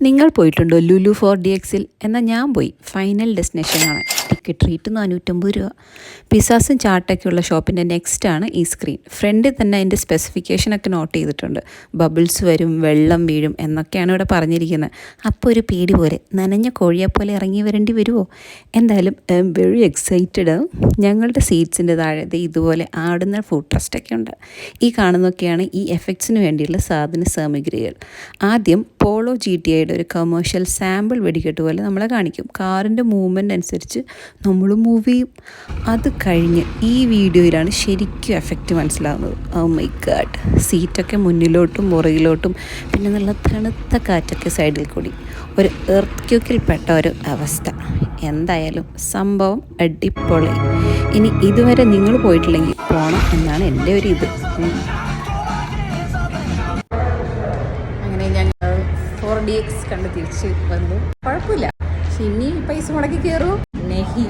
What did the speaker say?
നിങ്ങൾ പോയിട്ടുണ്ടോ ലുലു 4DXൽ? എന്നാൽ ഞാൻ പോയി. ഫൈനൽ ഡെസ്റ്റിനേഷനാണ്. ടിക്കറ്റ് റേറ്റ് 450 രൂപ. പിസാസും ചാട്ടൊക്കെയുള്ള ഷോപ്പിൻ്റെ നെക്സ്റ്റാണ് ഈ സ്ക്രീൻ. ഫ്രണ്ടിൽ തന്നെ അതിൻ്റെ സ്പെസിഫിക്കേഷനൊക്കെ നോട്ട് ചെയ്തിട്ടുണ്ട്. ബബിൾസ് വരും, വെള്ളം വീഴും എന്നൊക്കെയാണ് ഇവിടെ പറഞ്ഞിരിക്കുന്നത്. അപ്പോൾ ഒരു പേടി പോലെ, നനഞ്ഞ കോഴിയെപ്പോലെ ഇറങ്ങി വരേണ്ടി വരുമോ? എന്തായാലും ഐ എം വെരി എക്സൈറ്റഡ്. ഞങ്ങളുടെ സീറ്റ്സിൻ്റെ താഴെ ഇതുപോലെ ആടുന്ന ഫുഡ് ട്രസ്റ്റൊക്കെ ഉണ്ട്. ഈ കാണുന്നതൊക്കെയാണ് ഈ എഫക്ട്സിന് വേണ്ടിയുള്ള സാധന സാമഗ്രികൾ. ആദ്യം പോളോ GTIയുടെ ഒരു കമേഴ്ഷ്യൽ സാമ്പിൾ വെടിക്കെട്ട് പോലെ നമ്മളെ കാണിക്കും. കാറിൻ്റെ മൂവ്മെൻ്റ് അനുസരിച്ച് നമ്മൾ മൂവ് ചെയ്യും. അത് കഴിഞ്ഞ് ഈ വീഡിയോയിലാണ് ശരിക്കും എഫക്റ്റ് മനസ്സിലാവുന്നത്. ഓ മൈ ഗാഡ്, സീറ്റൊക്കെ മുന്നിലോട്ടും പുറകിലോട്ടും, പിന്നെ നല്ല തണുത്ത കാറ്റൊക്കെ സൈഡിൽ കൂടി, ഒരു എർത്ത്ക്വേക്കിൽ പെട്ട ഒരു അവസ്ഥ. എന്തായാലും സംഭവം അടിപൊളി. ഇനി ഇതുവരെ നിങ്ങൾ പോയിട്ടില്ലെങ്കിൽ പോകണം എന്നാണ് എൻ്റെ ഒരു ഇത്. അങ്ങനെ ഞങ്ങൾ 4DX കണ്ട് തിരിച്ച് വന്നു. കുഴപ്പമില്ല, പക്ഷെ ഇനി പൈസ മുടക്കി കയറുമോ? നെഹി.